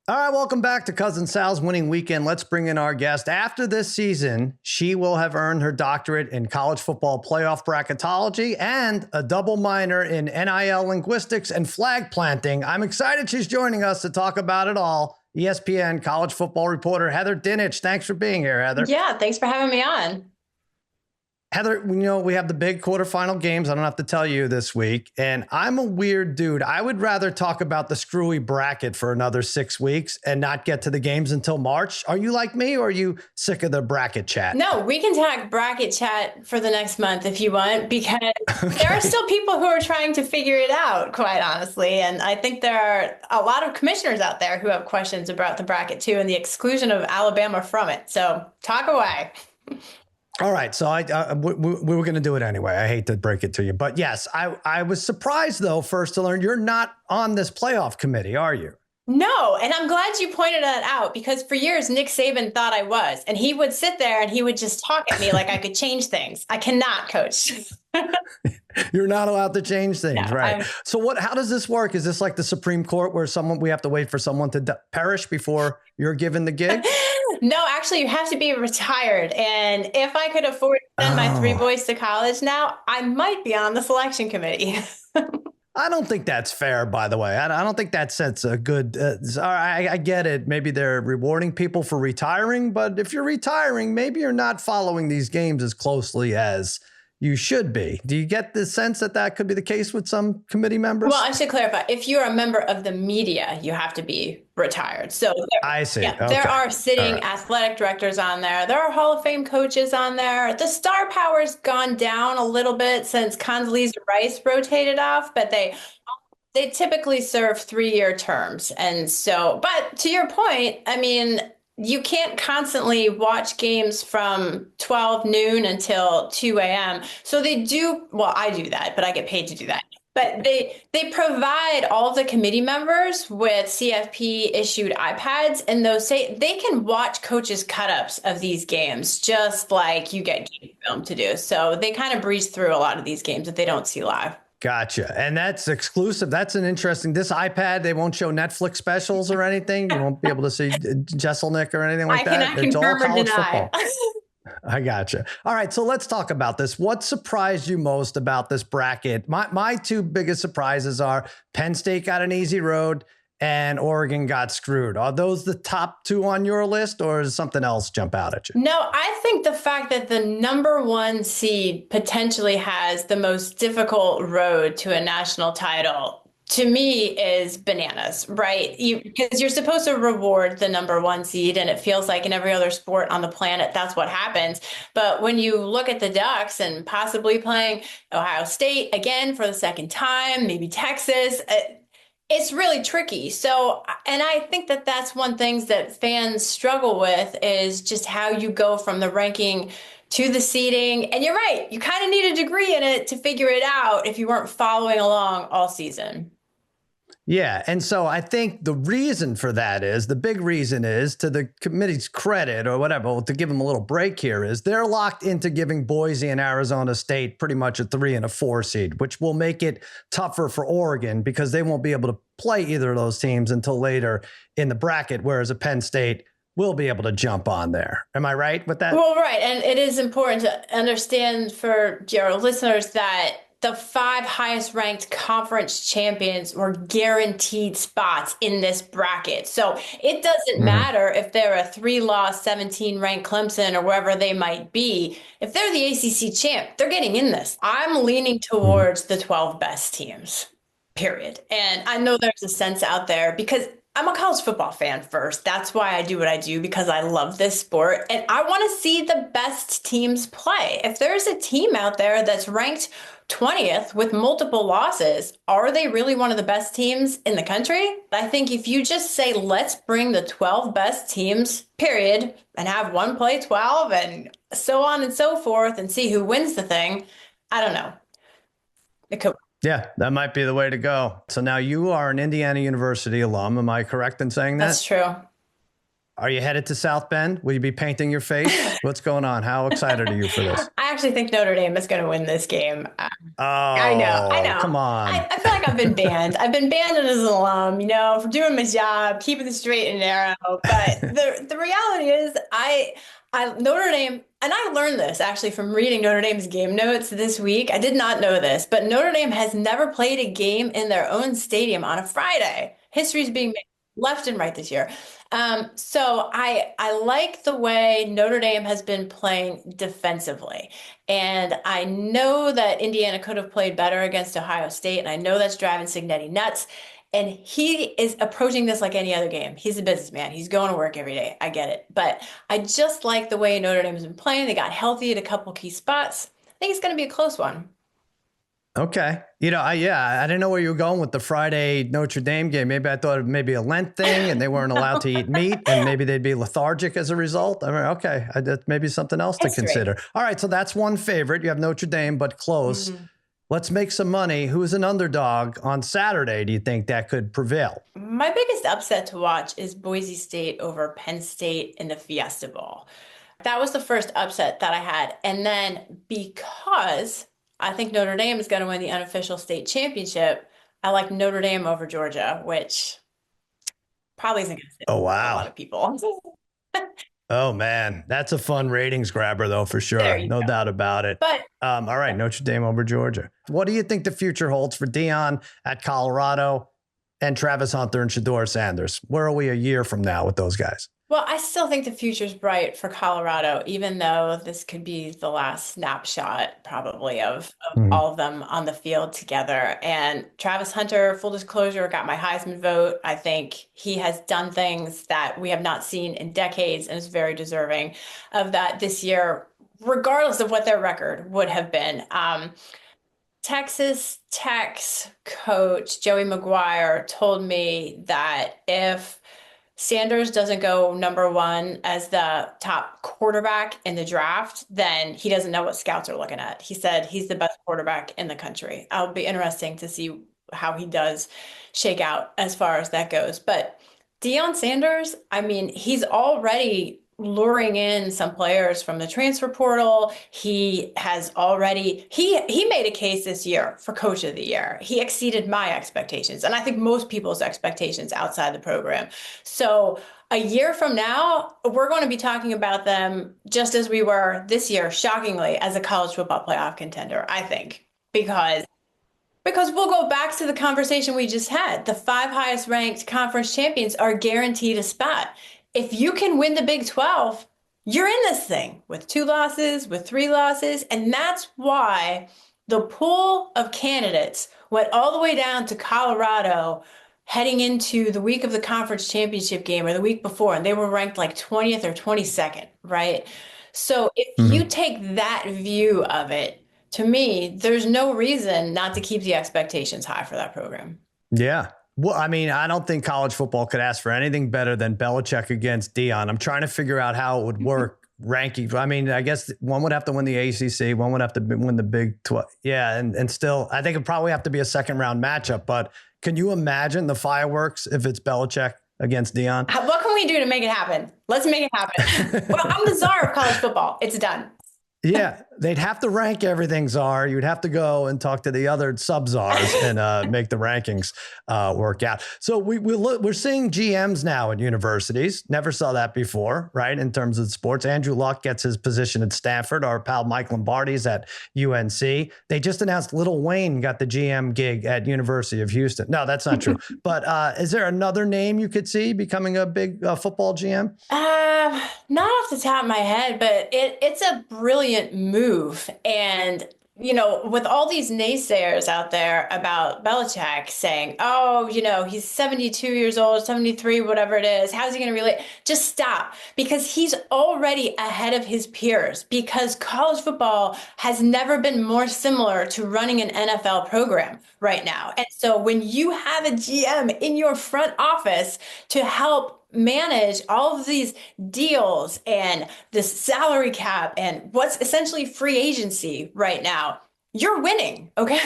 All right, welcome back to Cousin Sal's Winning Weekend. Let's bring in our guest. After this season, she will have earned her doctorate in college football playoff bracketology and a double minor in NIL linguistics and flag planting. I'm excited she's joining us to talk about it all. ESPN college football reporter Heather Dinich. Thanks for being here, Heather. Yeah, thanks for having me on. Heather, we have the big quarterfinal games. I don't have to tell you this week. And I'm a weird dude. I would rather talk about the screwy bracket for another 6 weeks and not get to the games until March. Are you like me, or are you sick of the bracket chat? No, we can talk bracket chat for the next month if you want, because there are still people who are trying to figure it out, quite honestly. And I think there are a lot of commissioners out there who have questions about the bracket too, and the exclusion of Alabama from it. So talk away. All right. So we were going to do it anyway. I hate to break it to you. But yes, I was surprised, though, first to learn you're not on this playoff committee, are you? No. And I'm glad you pointed that out, because for years, Nick Saban thought I was. And he would sit there and he would just talk at me like I could change things. I cannot, coach. You're not allowed to change things, No, right? So how does this work? Is this like the Supreme Court where we have to wait for someone to perish before you're given the gig? No, actually, you have to be retired. And if I could afford to send my 3 boys to college now, I might be on the selection committee. I don't think that's fair, by the way. I don't think that sets a good, I get it. Maybe they're rewarding people for retiring, but if you're retiring, maybe you're not following these games as closely as you should be. Do you get the sense that that could be the case with some committee members? Well, I should clarify. If you're a member of the media, you have to be retired. So I see. Yeah, okay. There are sitting athletic directors on there. There are Hall of Fame coaches on there. The star power's gone down a little bit since Condoleezza Rice rotated off, but they typically serve 3-year terms. And so, but to your point, I mean, you can't constantly watch games from 12 noon until 2 a.m. So they do, well, I do that, but I get paid to do that. But they provide all of the committee members with CFP issued iPads, and those say they can watch coaches' cut-ups of these games just like you get game film to do. So they kind of breeze through a lot of these games that they don't see live. Gotcha. And that's exclusive. That's an interesting, this iPad, they won't show Netflix specials or anything. You won't be able to see Jesselnick or anything like that. I cannot confirm or deny. I gotcha. All right. So let's talk about this. What surprised you most about this bracket? My 2 biggest surprises are Penn State got an easy road and Oregon got screwed. Are those the top 2 on your list, or does something else jump out at you? No, I think the fact that the number 1 seed potentially has the most difficult road to a national title, to me, is bananas, right? Because you're supposed to reward the number 1 seed, and it feels like in every other sport on the planet, that's what happens. But when you look at the Ducks and possibly playing Ohio State again for the 2nd time, maybe Texas, it's really tricky. So, and I think that that's one thing that fans struggle with, is just how you go from the ranking to the seeding. And you're right, you kind of need a degree in it to figure it out if you weren't following along all season. Yeah. And so I think the reason for that is, the big reason is, to the committee's credit or whatever, to give them a little break here, is they're locked into giving Boise and Arizona State pretty much a 3 and a 4 seed, which will make it tougher for Oregon because they won't be able to play either of those teams until later in the bracket, whereas a Penn State will be able to jump on there. Am I right with that? Well, right. And it is important to understand for your listeners that the 5 highest ranked conference champions were guaranteed spots in this bracket. So it doesn't matter if they're a 3-loss, 17 ranked Clemson or wherever they might be. If they're the ACC champ, they're getting in this. I'm leaning towards the 12 best teams, period. And I know there's a sense out there, because I'm a college football fan first. That's why I do what I do, because I love this sport and I want to see the best teams play. If there's a team out there that's ranked 20th with multiple losses, are they really one of the best teams in the country? I think if you just say, let's bring the 12 best teams, period, and have one play 12 and so on and so forth and see who wins the thing, I don't know. It could. Yeah, that might be the way to go. So now you are an Indiana University alum. Am I correct in saying that? That's true. Are you headed to South Bend? Will you be painting your face? What's going on? How excited are you for this? I actually think Notre Dame is going to win this game. I know, I Oh, know. come on. I feel like I've been banned. I've been banned as an alum, for doing my job, keeping the straight and narrow. But the reality is, I Notre Dame, and I learned this actually from reading Notre Dame's game notes this week. I did not know this, but Notre Dame has never played a game in their own stadium on a Friday. History is being made left and right this year. So I like the way Notre Dame has been playing defensively. And I know that Indiana could have played better against Ohio State, and I know that's driving Cignetti nuts. And he is approaching this like any other game. He's a businessman. He's going to work every day. I get it. But I just like the way Notre Dame has been playing. They got healthy at a couple key spots. I think it's going to be a close one. Okay. I didn't know where you were going with the Friday Notre Dame game. Maybe I thought it maybe a Lent thing and they weren't allowed to eat meat and maybe they'd be lethargic as a result. I mean, okay. That's maybe something else to consider. All right. So that's one favorite. You have Notre Dame, but close. Mm-hmm. Let's make some money. Who's an underdog on Saturday? Do you think that could prevail? My biggest upset to watch is Boise State over Penn State in the Fiesta Bowl. That was the first upset that I had. And then because I think Notre Dame is going to win the unofficial state championship, I like Notre Dame over Georgia, which probably isn't going to sit a lot of people. Oh, man. That's a fun ratings grabber, though, for sure. No doubt about it. But all right, Notre Dame over Georgia. What do you think the future holds for Deion at Colorado and Travis Hunter and Shedeur Sanders? Where are we a year from now with those guys? Well, I still think the future's bright for Colorado, even though this could be the last snapshot probably of all of them on the field together. And Travis Hunter, full disclosure, got my Heisman vote. I think he has done things that we have not seen in decades and is very deserving of that this year, regardless of what their record would have been. Texas Tech's coach, Joey McGuire, told me that if Sanders doesn't go number one as the top quarterback in the draft, then he doesn't know what scouts are looking at. He said he's the best quarterback in the country. It'll be interesting to see how he does shake out as far as that goes. But Deion Sanders, I mean, he's already luring in some players from the transfer portal. He has already, he made a case this year for coach of the year. He exceeded my expectations, and I think most people's expectations outside the program. So a year from now, we're going to be talking about them just as we were this year, shockingly, as a college football playoff contender, I think, because we'll go back to the conversation we just had. The 5 highest ranked conference champions are guaranteed a spot. If you can win the Big 12, you're in this thing with 2 losses, with 3 losses. And that's why the pool of candidates went all the way down to Colorado heading into the week of the conference championship game or the week before. And they were ranked like 20th or 22nd, right? So if you take that view of it, to me, there's no reason not to keep the expectations high for that program. Yeah. Well, I mean, I don't think college football could ask for anything better than Belichick against Deion. I'm trying to figure out how it would work ranking. I mean, I guess one would have to win the ACC, one would have to win the Big 12. Yeah, and still, I think it'd probably have to be a second round matchup. But can you imagine the fireworks if it's Belichick against Deion? What can we do to make it happen? Let's make it happen. Well, I'm the czar of college football. It's done. Yeah, they'd have to rank everything czar. You'd have to go and talk to the other sub-czars and make the rankings work out. So we're seeing GMs now at universities. Never saw that before, right? In terms of sports, Andrew Luck gets his position at Stanford. Our pal Mike Lombardi's at UNC. They just announced Lil Wayne got the GM gig at University of Houston. No, that's not true. But is there another name you could see becoming a big football GM? Not off the top of my head, but it's a brilliant move. And, with all these naysayers out there about Belichick saying, oh, he's 72 years old, 73, whatever it is. How's he going to relate? Just stop, because he's already ahead of his peers, because college football has never been more similar to running an NFL program right now. And so when you have a GM in your front office to help manage all of these deals and this salary cap and what's essentially free agency right now, you're winning. Okay.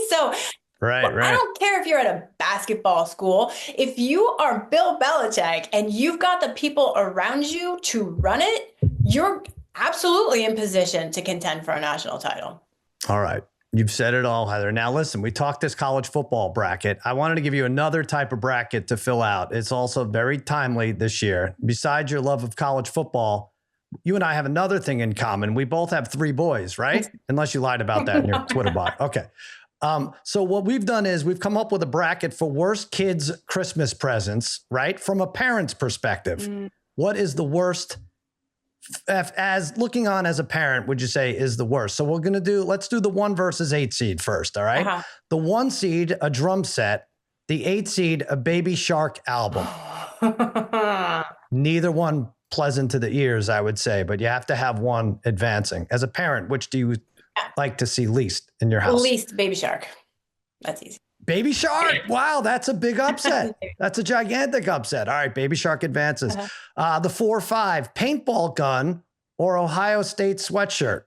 So right. I don't care if you're at a basketball school. If you are Bill Belichick and you've got the people around you to run it, you're absolutely in position to contend for a national title. All right. You've said it all, Heather. Now, listen, we talked this college football bracket. I wanted to give you another type of bracket to fill out. It's also very timely this year. Besides your love of college football, you and I have another thing in common. We both have 3 boys, right? Unless you lied about that in your Twitter bio. Okay. So what we've done is we've come up with a bracket for worst kids' Christmas presents, right? From a parent's perspective. What is the worst, as looking on as a parent, would you say is the worst? So let's do the 1 versus 8 seed first, all right? Uh-huh. The 1 seed, a drum set. The 8 seed, a Baby Shark album. Neither one pleasant to the ears, I would say, but you have to have one advancing. As a parent, which do you like to see least in your house? Least Baby Shark. That's easy. Baby Shark. Wow, that's a big upset. That's a gigantic upset. All right, Baby Shark advances. The 4-5, paintball gun or Ohio State sweatshirt.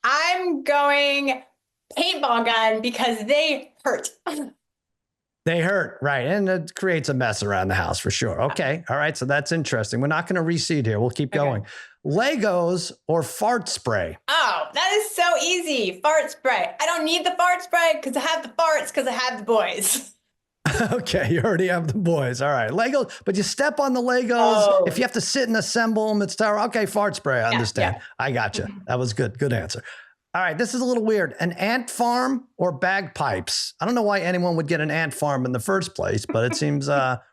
I'm going paintball gun because they hurt. They hurt, right. And it creates a mess around the house for sure. Okay. All right. So that's interesting. We're not going to reseed here. We'll keep going. Legos or fart spray? Oh, that is so easy. Fart spray. I don't need the fart spray because I have the farts because I have the boys. Okay. You already have the boys. All right. Legos, but you step on the Legos. If you have to sit and assemble them, it's terrible. Okay. Fart spray. I understand. Yeah. I got you. That was good. Good answer. All right, this is a little weird. An ant farm or bagpipes? I don't know why anyone would get an ant farm in the first place, but it seems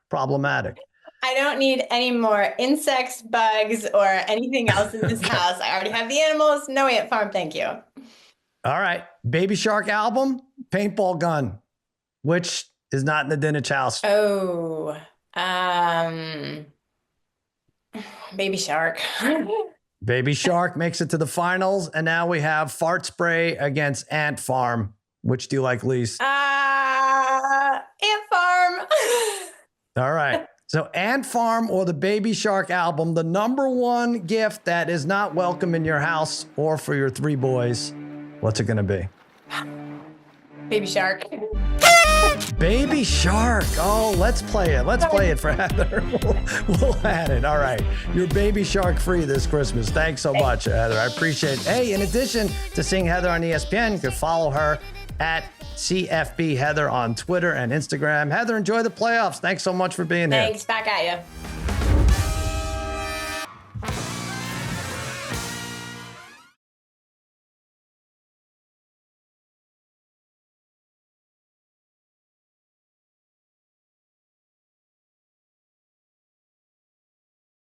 problematic. I don't need any more insects, bugs, or anything else in this house. I already have the animals. No ant farm, thank you. All right, Baby Shark album, paintball gun, which is not in the Dinich house. Oh, Baby Shark. Baby Shark makes it to the finals, and now we have fart spray against ant farm. Which do you like least? Ant farm. All right. So ant farm or the Baby Shark album, the number 1 gift that is not welcome in your house or for your 3 boys. What's it going to be? Baby Shark. Baby Shark. Oh, let's play it. Let's play it for Heather. We'll add it. All right. You're Baby Shark free this Christmas. Thanks so much, Heather. I appreciate it. Hey, in addition to seeing Heather on ESPN, you can follow her at CFB Heather on Twitter and Instagram. Heather, enjoy the playoffs. Thanks so much for being here. Thanks. Back at you.